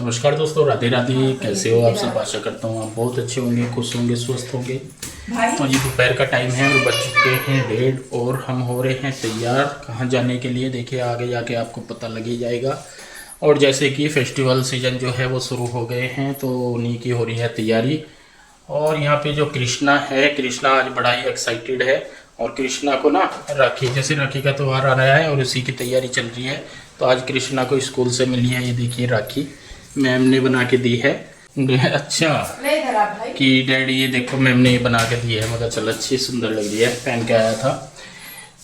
नमस्कार दोस्तों, राधे राधे। कैसे हो आप सब? आशा करता हूँ आप बहुत अच्छे होंगे, खुश होंगे, स्वस्थ होंगे। तो ये दोपहर का टाइम है और बज चुके हैं 1:30 और हम हो रहे हैं तैयार कहाँ जाने के लिए। देखिए आगे जाके आपको पता लग ही जाएगा। और जैसे कि फेस्टिवल सीजन जो है वो शुरू हो गए हैं तो उन्हीं की हो रही है तैयारी। और यहाँ पे जो कृष्णा है, कृष्णा आज बड़ा ही एक्साइटेड है। और कृष्णा को ना राखी, जैसे राखी का त्यौहार आ रहा है और उसी की तैयारी चल रही है। तो आज कृष्णा को स्कूल से मिली है, ये देखिए राखी मैम ने बना के दी है। अच्छा कि डैडी ये देखो मैम ने ये बना के दी है, मगर चल अच्छी सुंदर लग रही है, पहन के आया था।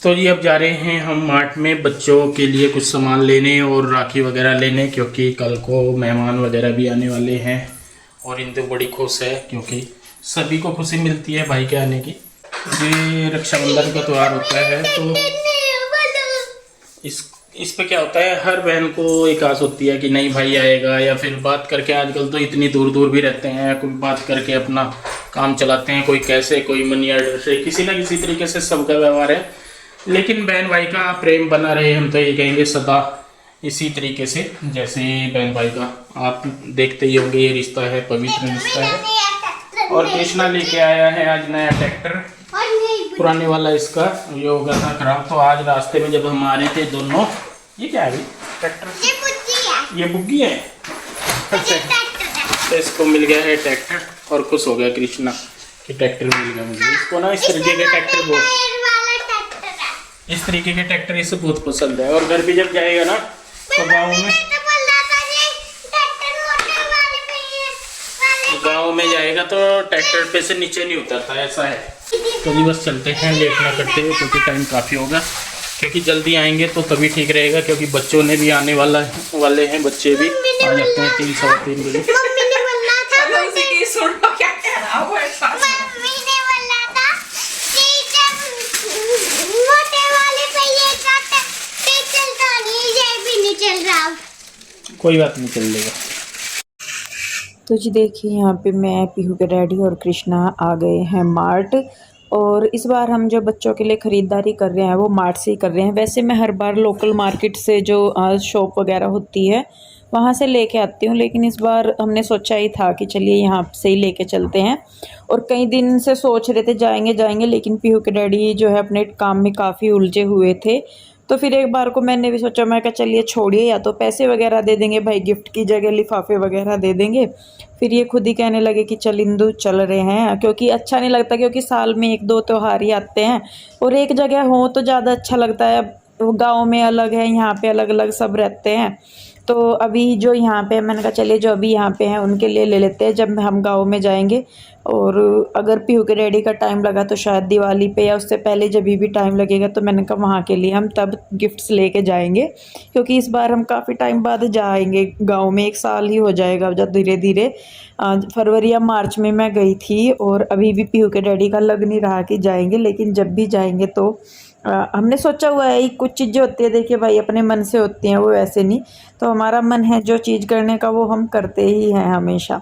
तो ये अब जा रहे हैं हम मार्ट में बच्चों के लिए कुछ सामान लेने और राखी वगैरह लेने, क्योंकि कल को मेहमान वगैरह भी आने वाले हैं। और इंदु बड़ी खुश है क्योंकि सभी को खुशी मिलती है भाई के आने की। ये रक्षाबंधन का त्यौहार होता है तो इस पे क्या होता है, हर बहन को एक आस होती है कि नहीं भाई आएगा, या फिर बात करके, आजकल तो इतनी दूर दूर भी रहते हैं, कोई बात करके अपना काम चलाते हैं, कोई कैसे, कोई मनी ऑर्डर से, किसी ना किसी तरीके से सबका व्यवहार है। लेकिन बहन भाई का प्रेम बना रहे, हम तो ये कहेंगे सदा इसी तरीके से, जैसे बहन भाई का आप देखते ही होंगे, ये रिश्ता है, पवित्र रिश्ता है। और कृष्णा लेके आया है आज नया ट्रैक्टर, पुराने वाला इसका ये हो गया था खराब। तो आज रास्ते में जब हम आ रहे थे दोनों, ये क्या है ट्रैक्टर, ये बुग्गी है। तो इसको मिल गया है ट्रैक्टर और खुश हो गया कृष्णा कि ट्रैक्टर मिल गया मुझे। इसको ना इस तरीके के ट्रैक्टर इस तरीके के ट्रैक्टर इसे बहुत पसंद है। और घर भी जब जाएगा ना तो गाँव में जाएगा तो ट्रैक्टर पे से नीचे नहीं उतरता, ऐसा है। तो जी बस चलते हैं, लेट ना करते हुए, क्योंकि टाइम काफ़ी होगा। क्योंकि जल्दी आएंगे तो तभी ठीक रहेगा, क्योंकि बच्चों ने भी आने वाले हैं, बच्चे भी आ जाते हैं 3 सवा 3 बजे। कोई बात नहीं, चल लेगा। तो जी देखिए यहाँ पे मैं, पीहू के डैडी और कृष्णा आ गए हैं मार्ट। और इस बार हम जो बच्चों के लिए ख़रीदारी कर रहे हैं वो मार्ट से ही कर रहे हैं। वैसे मैं हर बार लोकल मार्केट से जो शॉप वगैरह होती है वहाँ से लेके आती हूँ, लेकिन इस बार हमने सोचा ही था कि चलिए यहाँ से ही लेके चलते हैं। और कई दिन से सोच रहे थे जाएंगे, लेकिन पीहू के डैडी जो है अपने काम में काफ़ी उलझे हुए थे। तो फिर एक बार को मैंने भी सोचा, मैं कहा चलिए छोड़िए, या तो पैसे वगैरह दे देंगे भाई, गिफ्ट की जगह लिफाफे वगैरह दे देंगे। फिर ये खुद ही कहने लगे कि चल इंदु चल रहे हैं, क्योंकि अच्छा नहीं लगता, क्योंकि साल में 1-2 त्योहार ही आते हैं और एक जगह हो तो ज़्यादा अच्छा लगता है। गाँव में अलग है, यहाँ पे अलग अलग सब रहते हैं। तो अभी जो यहाँ पे, मैंने कहा चलिए जो अभी यहाँ पे हैं उनके लिए ले लेते हैं, जब हम गाँव में जाएंगे। और अगर पीहू के डैडी का टाइम लगा तो शायद दिवाली पे या उससे पहले जब भी टाइम लगेगा, तो मैंने कहा वहाँ के लिए हम तब गिफ्ट्स लेके जाएंगे। क्योंकि इस बार हम काफ़ी टाइम बाद जाएंगे गाँव में, 1 साल ही हो जाएगा जब धीरे धीरे। फरवरी या मार्च में मैं गई थी और अभी भी पीहू के डैडी का लग नहीं रहा कि जाएंगे, लेकिन जब भी जाएंगे तो हमने सोचा हुआ है। कुछ चीज़ें होती है, देखिए भाई अपने मन से होती हैं, वो ऐसे नहीं। तो हमारा मन है जो चीज़ करने का वो हम करते ही हैं हमेशा।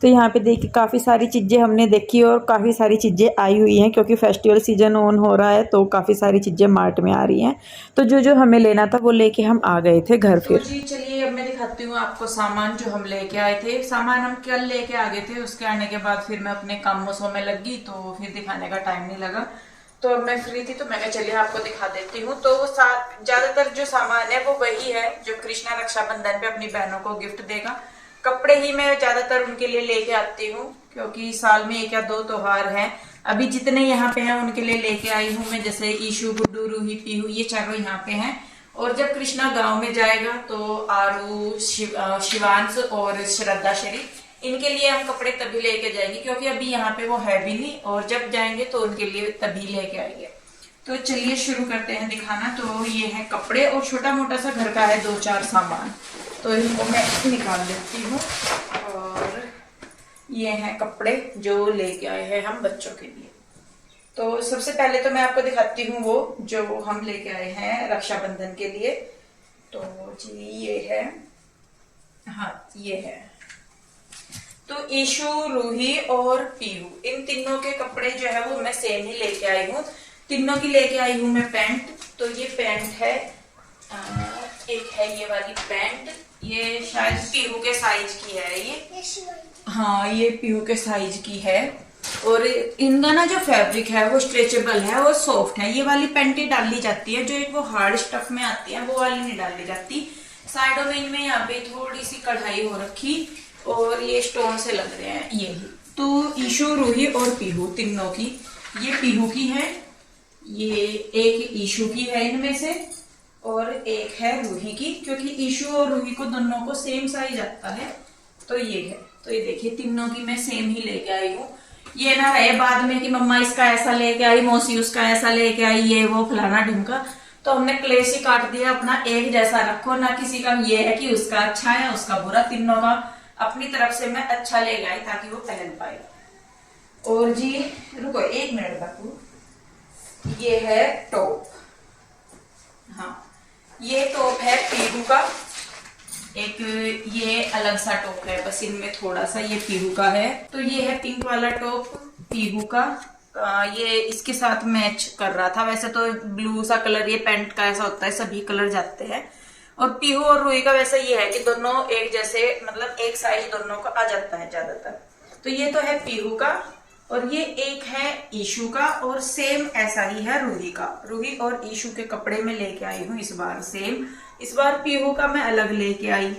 तो यहाँ पे देखिए काफ़ी सारी चीज़ें हमने देखी और काफ़ी सारी चीज़ें आई हुई हैं, क्योंकि फेस्टिवल सीजन ऑन हो रहा है तो काफ़ी सारी चीज़ें मार्ट में आ रही हैं। तो जो जो हमें लेना था वो लेके हम आ गए थे घर। फिर जी चलिए अब मैं दिखाती हूँ आपको सामान जो हम लेके आए थे। सामान हम कल लेके आ गए थे, उसके आने के बाद फिर मैं अपने कामों में लगी तो फिर दिखाने का टाइम नहीं लगा। तो अब मैं फ्री थी तो मैं चलिए आपको दिखा देती हूँ। तो ज्यादातर जो सामान है वो वही है जो कृष्णा रक्षाबंधन पे अपनी बहनों को गिफ्ट देगा। कपड़े ही मैं ज्यादातर उनके लिए लेके आती हूँ, क्योंकि साल में 1 या 2 त्योहार हैं। अभी जितने यहाँ पे हैं उनके लिए लेके आई हूँ मैं, जैसे ईशु, गुड्डू, रूही, पीहू, ये चारों यहाँ पे हैं। और जब कृष्णा गांव में जाएगा तो आरू, शिवांश और श्रद्धा श्री, इनके लिए हम कपड़े तभी लेके जाएंगे, क्योंकि अभी यहाँ पे वो है भी नहीं, और जब जाएंगे तो उनके लिए तभी लेके आएंगे। तो चलिए शुरू करते हैं दिखाना। तो ये है कपड़े और छोटा मोटा सा घर का है 2-4 सामान, तो इनको मैं निकाल देती हूँ। और ये है कपड़े जो लेके आए हैं हम बच्चों के लिए। तो सबसे पहले तो मैं आपको दिखाती हूँ वो जो हम लेके आए हैं रक्षाबंधन के लिए। तो जी ये है, हाँ ये है। तो ईशु, रूही और पीहू, इन तीनों के कपड़े जो है वो मैं सेम ही लेके आई हूँ। तीनों की लेके आई हूँ मैं पैंट। तो ये पैंट है, एक है ये वाली पैंट, ये शायद पीहू के साइज की है ये। हाँ, ये पीहू के साइज की है। और इनका ना जो फैब्रिक है वो स्ट्रेचेबल है और सॉफ्ट है। ये वाली पैंटें डाली जाती है, जो एक वो हार्ड स्टफ में आती है वो वाली नहीं डाली जाती। साइडों में इनमें यहाँ पे थोड़ी सी कढ़ाई हो रखी और ये स्टोन से लग रहे हैं ये। तो ईशू, रूही और पीहू तीनों की, ये पीहू की है, ये एक ईशू की है इनमें से, और एक है रूही की, क्योंकि ईशू और रूही को दोनों को सेम साइज आता है। तो ये है, तो ये देखिए तीनों की मैं सेम ही लेके आई हूँ। ये ना रहे बाद में कि मम्मा इसका ऐसा लेके आई, मौसी उसका ऐसा लेके आई, ये वो फलाना ढुमका। तो हमने क्लेश ही काट दिया अपना, एक जैसा रखो ना। किसी का ये है कि उसका अच्छा है उसका बुरा, तीनों का अपनी तरफ से मैं अच्छा लेके आई ताकि वो पहन पाए। और जी रुको 1 मिनट बापू, ये है टॉप। हाँ, ये टॉप है पीहू का, एक ये अलग सा टॉप है, बस इनमें थोड़ा सा ये पीहू का है। तो ये है पिंक वाला टॉप पीहू का। ये इसके साथ मैच कर रहा था। वैसे तो ब्लू सा कलर ये पैंट का ऐसा होता है, सभी कलर जाते हैं। और पीहू और रूही का वैसा ये है कि दोनों एक जैसे, मतलब एक साइज दोनों का आ जाता है ज्यादातर। तो ये तो है पीहू का, और ये एक है ईशू का, और सेम ऐसा ही है रूही का। रूही और ईशू के कपड़े में लेके आई हूँ इस बार सेम। इस बार पीहू का मैं अलग लेके आई।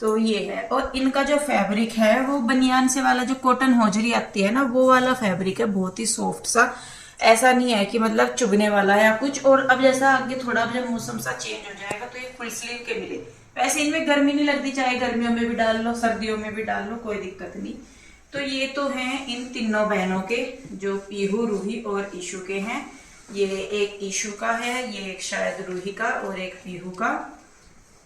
तो ये है, और इनका जो फैब्रिक है वो बनियान से वाला जो कॉटन होजरी आती है ना, वो वाला फैब्रिक है, बहुत ही सॉफ्ट सा। ऐसा नहीं है कि मतलब चुभने वाला या कुछ। और अब जैसा आगे थोड़ा जब मौसम सा चेंज हो जाएगा तो ये फुल स्लीव के मिले। वैसे इनमें गर्मी नहीं लगती, चाहे गर्मियों में भी डाल लो सर्दियों में भी डाल लो, कोई दिक्कत नहीं। तो ये तो हैं इन तीनों बहनों के, जो पीहू, रूही और ईशू के हैं। ये एक ईशू का है, ये एक शायद रूही का, और एक पीहू का।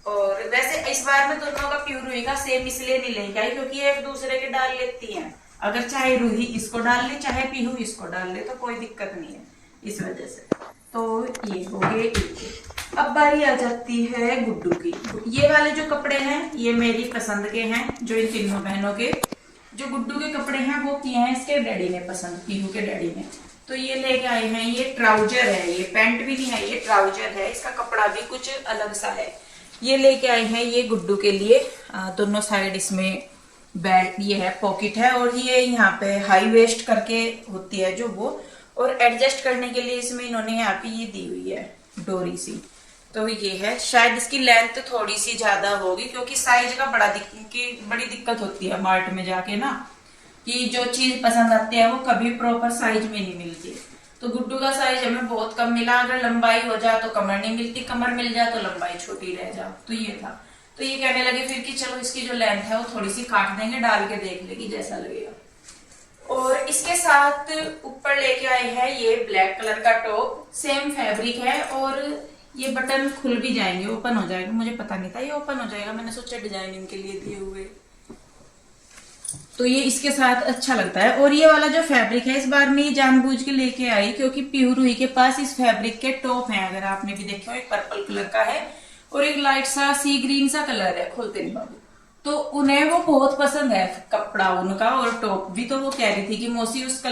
और वैसे इस बार में दोनों का पीहू रूही का सेम इसलिए नहीं लेके आई क्योंकि ये एक दूसरे के डाल लेती हैं। अगर चाहे रूही इसको डाल ले, चाहे पीहू इसको डाल ले, तो कोई दिक्कत नहीं है इस वजह से। तो ये हो गए। अब बारी आ जाती है गुड्डू की। ये वाले जो कपड़े हैं ये मेरी पसंद के हैं, जो इन तीनों बहनों के। जो गुड्डू के कपड़े हैं वो किए हैं इसके डैडी ने पसंद, पीहू के डैडी ने। तो ये लेके आए हैं, ये ट्राउजर है, ये पैंट भी नहीं है, ये ट्राउजर है। इसका कपड़ा भी कुछ अलग सा है। ये लेके आए हैं ये गुड्डू के लिए। दोनों साइड इसमें बेल्ट, ये है पॉकेट है, और ये यहाँ पे हाई वेस्ट करके होती है जो वो, और एडजस्ट करने के लिए इसमें इन्होंने यहाँ पे ये दी हुई है डोरी सी। तो ये है, शायद इसकी लेंथ थोड़ी सी ज्यादा होगी क्योंकि साइज का बड़ी दिक्कत होती है मार्ट में जाके ना, कि जो चीज पसंद आती है वो कभी प्रॉपर साइज में नहीं मिलती। तो गुड्डू का साइज हमें बहुत कम मिला। अगर लंबाई हो जाए तो कमर नहीं मिलती, कमर मिल जाए तो लंबाई छोटी रह जाए। तो ये था। तो ये कहने लगे फिर कि चलो इसकी जो लेंथ है वो थोड़ी सी काट देंगे, डाल के देख लेगी जैसा लगेगा। और इसके साथ ऊपर लेके आए हैं ये ब्लैक कलर का टॉप, सेम फैब्रिक है, और ये बटन खुल भी जाएंगे, ओपन हो जाएगा। मुझे पता नहीं था ये ओपन हो जाएगा, मैंने सोचा डिजाइनिंग के लिए दिए हुए। तो ये इसके साथ अच्छा लगता है। और ये वाला जो फैब्रिक है इस बार मैं ये जानबूझ के लेके आई क्योंकि पीहू रूही के पास इस फैब्रिक के टॉप हैं, अगर आपने भी देखे हो। एक पर्पल कलर का है और एक लाइट सा सी ग्रीन सा कलर है, खोलते नहीं बाबू। तो उन्हें वो बहुत पसंद है कपड़ा उनका, और टॉप भी। तो वो कह रही थी कि मौसी उस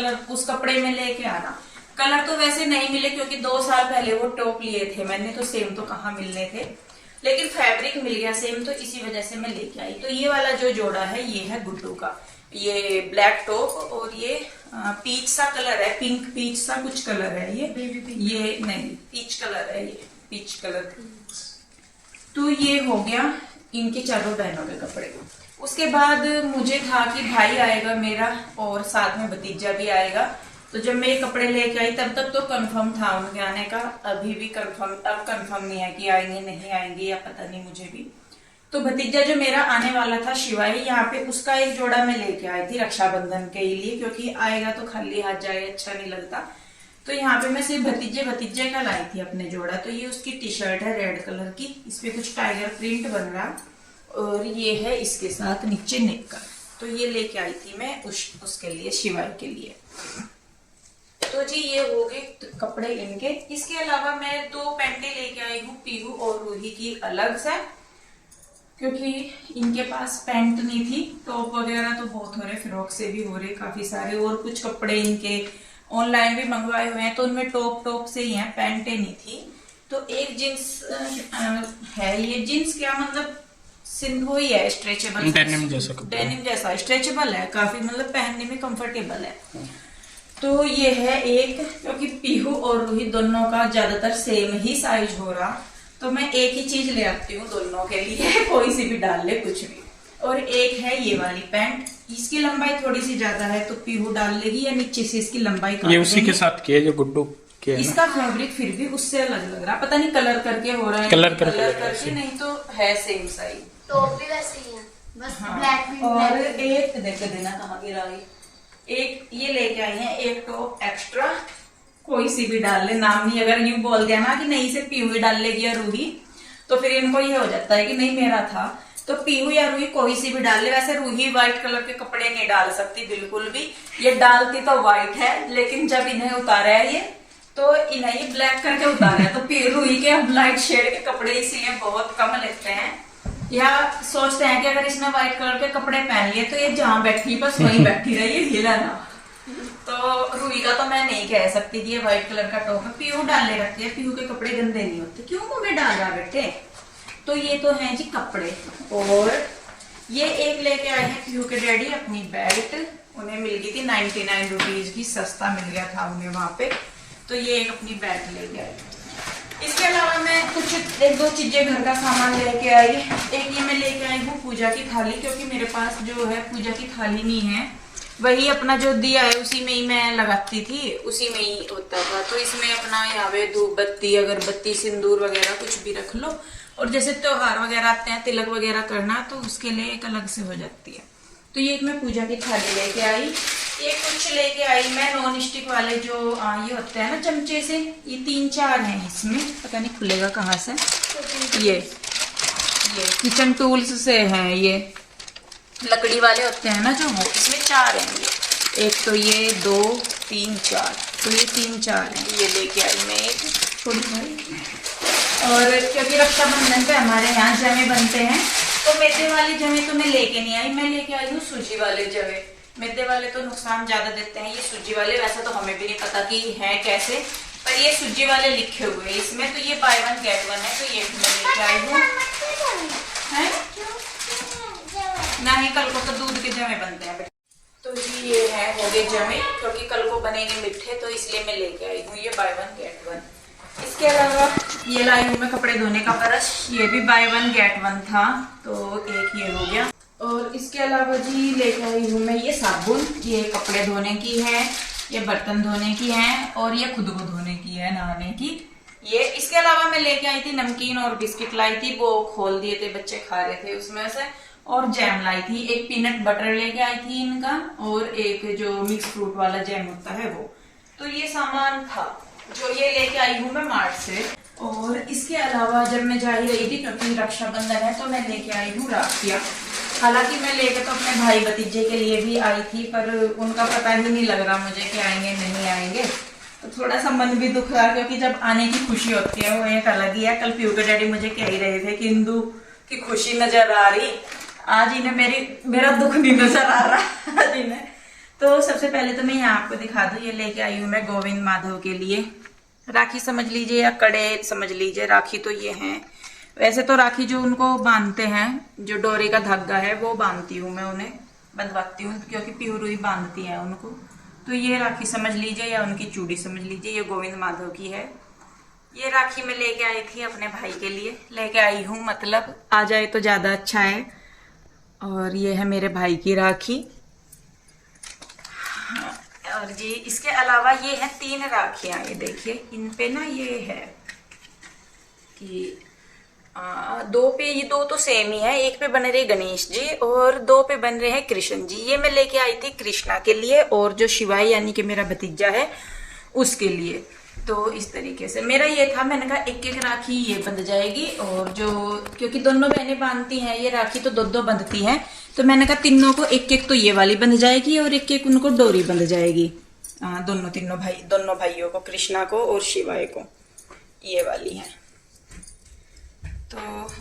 कपड़े में लेके आना। कलर तो वैसे नहीं मिले क्योंकि 2 साल पहले वो टॉप लिए थे मैंने, तो सेम तो कहाँ मिलने थे, लेकिन फैब्रिक मिल गया सेम, तो इसी वजह से मैं लेके आई। तो ये वाला जो जोड़ा है ये है गुड्डू का, ये ब्लैक टॉप, और ये पीच सा कलर है, पिंक पीच सा कुछ कलर है ये नहीं पीच कलर है, ये पीच कलर। तो ये हो गया इनके चारों बहनों के कपड़े। उसके बाद मुझे था कि भाई आएगा मेरा और साथ में भतीजा भी आएगा। तो जब मैं ये कपड़े लेके आई तब तक तो कंफर्म था उनके आने का, अभी भी कंफर्म नहीं है कि आएंगे नहीं आएंगे या पता नहीं मुझे भी। तो भतीजा जो मेरा आने वाला था शिवाई, यहाँ पे उसका एक जोड़ा मैं लेके आई थी रक्षाबंधन के लिए, क्योंकि आएगा तो खाली हाथ जाए अच्छा नहीं लगता। तो यहाँ पे मैं सिर्फ भतीजे का लाई थी अपने जोड़ा। तो ये उसकी टी शर्ट है रेड कलर की, इसपे कुछ टाइगर प्रिंट बन रहा, और ये है इसके साथ नीचे नेक का। तो ये लेके आई थी मैं उसके लिए, शिवाई के लिए। तो जी ये हो गए कपड़े इनके। इसके अलावा मैं 2 पैंटें लेके आई हूँ पीहू और रूही की अलग से, क्योंकि इनके पास पैंट नहीं थी। टॉप वगैरह तो बहुत हो रहे, फ्रॉक से भी हो रहे काफी सारे, और कुछ कपड़े इनके ऑनलाइन भी मंगवाए हुए हैं, तो उनमें टॉप से ही हैं, पैंटें नहीं थी। तो एक जींस है, ये जींस क्या मतलब सिंधु ही है, स्ट्रेचेबल डेनिम जैसा कपड़ा, डेनिम जैसा स्ट्रेचेबल है काफी, मतलब पहनने में कंफर्टेबल है। तो ये है एक, क्योंकि पीहू और रूही दोनों का ज्यादातर सेम ही साइज हो रहा, तो मैं एक ही चीज ले आती हूँ दोनों के लिए, कोई सी भी डाल ले कुछ भी। और एक है ये वाली पैंट, इसकी लंबाई थोड़ी सी ज्यादा है तो पीहू डाल लेगी, या नीचे से इसकी लंबाई ये उसी के साथ किया जो गुड्डू के है इसका फैब्रिक फिर भी उससे अलग लग रहा, पता नहीं कलर करके हो रहा है, कलर करके नहीं तो है सेम साइज। तो भी वैसे ही है, बस हाँ। ब्लैक में और black। एक देख देना कहाँ गिरा है, एक ये लेके आई है एक टॉप एक्स्ट्रा, कोई सी भी डाल ले, नाम नहीं अगर यूं बोल दिया ना कि नहीं से पीहू डाल लेगी या रूही, तो फिर इनको ये हो जाता है कि नहीं मेरा था, तो पीहू या रूही कोई सी भी डाल ले। वैसे रूही व्हाइट कलर के कपड़े नहीं डाल सकती बिल्कुल भी, ये डालती तो व्हाइट है, लेकिन जब इन्हें उतारा है ये तो इन्हें ये ब्लैक करके उतारा है, तो रूही के हम लाइट शेड के कपड़े इसीलिए बहुत कम लेते हैं, या सोचते हैं कि अगर इसने व्हाइट कलर के कपड़े पहन लिए तो ये जहाँ बैठी बस वहीं बैठी रही, हिला ना। तो रूही का तो मैं नहीं कह सकती कि ये व्हाइट कलर का टॉप है, पीहू डाले रखती है, पीहू के कपड़े गंदे नहीं होते, क्यों मुंह में डाल रहा बेटे। तो ये तो है जी कपड़े। और ये एक लेके आए हैं पीहू के डैडी अपनी बेल्ट, उन्हें मिल गई थी 99 रुपीज की, सस्ता मिल गया था उन्हें वहां पे, तो ये एक अपनी बेल्ट लेके आए। इसके अलावा मैं कुछ एक दो चीजें घर का सामान लेके आई। एक ये मैं लेके आई हूँ पूजा की थाली, क्योंकि मेरे पास जो है पूजा की थाली नहीं है, वही अपना जो दिया है उसी में ही मैं लगाती थी, उसी में ही होता था, तो इसमें अपना यहाँ पे धूप बत्ती अगरबत्ती सिंदूर वगैरह कुछ भी रख लो, और जैसे त्योहार वगैरह आते हैं तिलक वगैरह करना तो उसके लिए एक अलग से हो जाती है। तो ये एक मैं पूजा की थाली लेके आई। ये कुछ लेके आई मैं नॉन स्टिक वाले जो ये होते हैं ना चमचे से, ये 3-4 हैं इसमें, पता नहीं खुलेगा कहाँ से, ये किचन टूल्स से हैं, ये लकड़ी वाले होते हैं ना जो, वो इसमें 4 हैं ये, एक तो ये 2 3 4, तो ये 3-4 हैं, ये लेके आई मैं एक थोड़ी थोड़ी। और क्योंकि रक्षाबंधन पे हमारे यहाँ जमे बनते हैं, तो मैदे वाले जमे तो मैं लेके नहीं आई, मैं लेके आई हूँ सूजी वाले जमे। मैदे वाले तो नुकसान ज्यादा देते हैं, ये सूजी वाले वैसे तो हमें भी नहीं पता कि है कैसे, पर ये सूजी वाले लिखे हुए हैं इसमें, तो ये बाय 1 गेट 1 है, तो ये मैं लेके आई हूँ। नहीं कल को तो दूध के जमे बनते हैं। तो जी ये है हो गए जमे, क्योंकि कल को बनेंगे मिठे, तो इसलिए मैं लेके आई हूँ ये बाय 1 गेट 1। इसके अलावा ये लाई हूँ मैं कपड़े धोने का ब्रश, ये भी बाय 1 गेट 1 था, तो एक ये हो गया। और इसके अलावा जी लेके आई हूँ मैं ये साबुन, ये कपड़े धोने की है, ये बर्तन धोने की है, और ये खुद को धोने की है, नहाने की ये। इसके अलावा मैं लेके आई थी नमकीन और बिस्किट लाई थी, वो खोल दिए थे बच्चे खा रहे थे उसमें से, और जैम लाई थी, एक पीनट बटर लेके आई थी इनका, और एक जो मिक्स फ्रूट वाला जैम होता है वो। तो ये सामान था जो ये लेके आई हूँ मैं मार्ट से। और इसके अलावा जब मैं जा ही रही थी, क्योंकि रक्षाबंधन है, तो मैं लेके आई हूँ राखियाँ। हालांकि मैं लेके तो अपने भाई भतीजे के लिए भी आई थी, पर उनका पता ही नहीं लग रहा मुझे कि आएंगे नहीं आएंगे, तो थोड़ा सा मन भी दुख रहा, क्योंकि जब आने की खुशी होती है वो एक अलग ही है। कल पीहू के डैडी मुझे कह ही रहे थे कि इंदु की खुशी नजर आ रही, आज इन्हें मेरा दुख नहीं नजर आ रहा आज इन्हें। तो सबसे पहले तो मैं यहाँ आपको दिखा दूं, ये लेके आई हूँ मैं गोविंद माधव के लिए राखी समझ लीजिए या कड़े समझ लीजिए, राखी तो ये है। वैसे तो राखी जो उनको बांधते हैं, जो डोरे का धागा है वो बांधती हूँ मैं, उन्हें बंधवाती हूँ, क्योंकि पीहू रूही बांधती है उनको। तो ये राखी समझ लीजिए या उनकी चूड़ी समझ लीजिए, ये गोविंद माधव की है। ये राखी मैं लेके आई थी अपने भाई के लिए, लेके आई हूँ, मतलब आ जाए तो ज्यादा अच्छा है। और ये है मेरे भाई की राखी। और जी इसके अलावा ये है 3 राखियां, ये देखिए इन पे ना ये है कि 2 पे, ये 2 तो सेम ही है, एक पे बन रहे गणेश जी और 2 पे बन रहे हैं कृष्ण जी। ये मैं लेके आई थी कृष्णा के लिए, और जो शिवाई यानी कि मेरा भतीजा है उसके लिए। तो इस तरीके से मेरा ये था, मैंने कहा एक राखी ये बंध जाएगी, और जो क्योंकि दोनों बहनें बांधती हैं ये राखी, तो 2 बंधती हैं, तो मैंने कहा तीनों को एक तो ये वाली बंध जाएगी और एक उनको डोरी बंध जाएगी, दोनों भाइयों को, कृष्णा को और शिवाय को, ये वाली है। तो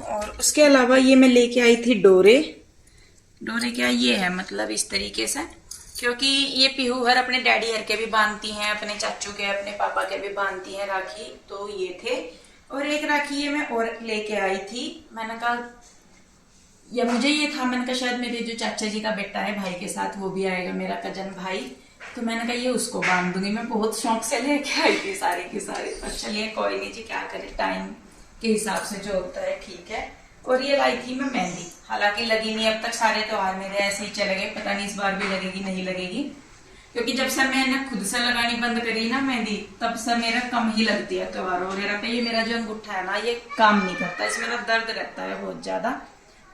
और उसके अलावा ये मैं लेके आई थी डोरे क्या ये है, मतलब इस तरीके से, क्योंकि ये पीहू हर अपने डैडी हर के भी बांधती हैं, अपने चाचू के अपने पापा के भी बांधती हैं राखी, तो ये थे। और एक राखी ये मैं और लेके आई थी, मैंने कहा या मुझे ये था, मैंने कहा शायद मेरे जो चाचा जी का बेटा है भाई के साथ वो भी आएगा, मेरा कजन भाई, तो मैंने कहा ये उसको बांध दूंगी। मैं बहुत शौक से लेके आई थी सारी की सारी, पर चलिए कोई नहीं जी, क्या करे, टाइम के हिसाब से जो होता है ठीक है। और ये लाई थी मैं मेहंदी, हालांकि लगी नहीं अब तक, सारे त्योहार मेरे ऐसे ही चले गए, पता नहीं इस बार भी लगेगी नहीं लगेगी, क्योंकि जब से मैंने खुद से लगानी बंद करी ना मेहंदी, तब से मेरा कम ही लगती है त्योहारों वगैरह पे। ये मेरा जो अंगूठा है ना, ये काम नहीं करता, इसमें ना दर्द रहता है बहुत ज्यादा,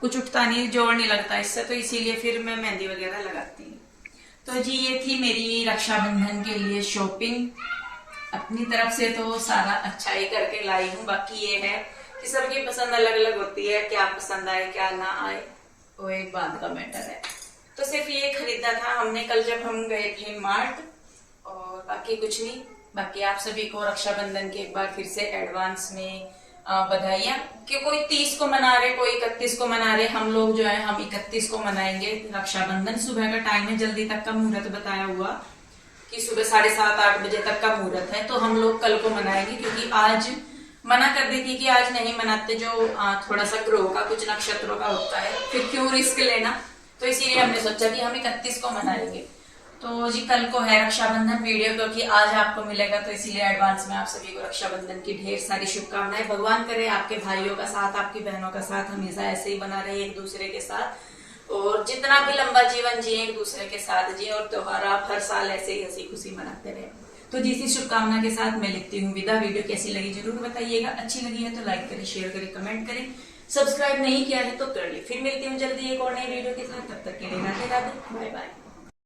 कुछ उठता नहीं, जोड़ नहीं लगता इससे, तो इसीलिए फिर मैं मेहंदी वगैरह लगाती हूँ। तो जी ये थी मेरी रक्षाबंधन के लिए शॉपिंग। अपनी तरफ से तो सारा अच्छा ही करके लाई हूँ, बाकी ये है कि सबकी पसंद अलग अलग होती है, क्या पसंद आए क्या ना आए वो एक बात का मैटर है। तो सिर्फ ये खरीदा था हमने कल जब हम गए थे मार्ट, और बाकी कुछ नहीं। बाकी आप सभी को रक्षाबंधन की एक बार फिर से एडवांस में बधाइयां, कि कोई 30 को मना रहे, कोई 31 को मना रहे, हम लोग जो है हम 31 को मनाएंगे रक्षाबंधन। सुबह का टाइम है, जल्दी तक का मुहूर्त बताया हुआ कि सुबह 7:30-8 बजे तक का मुहूर्त है, तो हम लोग कल को मनाएंगे, क्योंकि आज मना कर दी थी कि आज नहीं मनाते, जो थोड़ा सा ग्रह का कुछ नक्षत्रों का होता है, फिर क्यों रिस्क लेना, तो इसीलिए हमने सोचा कि हम 31 को मनाएंगे। तो जी कल को है रक्षाबंधन, वीडियो क्योंकि आज आपको मिलेगा, तो इसीलिए एडवांस में आप सभी को रक्षाबंधन की ढेर सारी शुभकामनाएं। भगवान करे आपके भाइयों का साथ, आपकी बहनों का साथ हमेशा ऐसे ही बना रहे एक दूसरे के साथ, और जितना भी लंबा जीवन जिए एक दूसरे के साथ जिए, और त्योहार आप हर साल ऐसे ही हंसी खुशी मनाते रहे। तो जिस शुभकामना के साथ मैं लिखती हूँ विदा। वीडियो कैसी लगी जरूर बताइएगा, अच्छी लगी है तो लाइक करें, शेयर करें, कमेंट करें, सब्सक्राइब नहीं किया है तो कर ले। फिर मिलती हूँ जल्दी एक और नई वीडियो के साथ, तब तक के लिए राधे राधे, बाय बाय।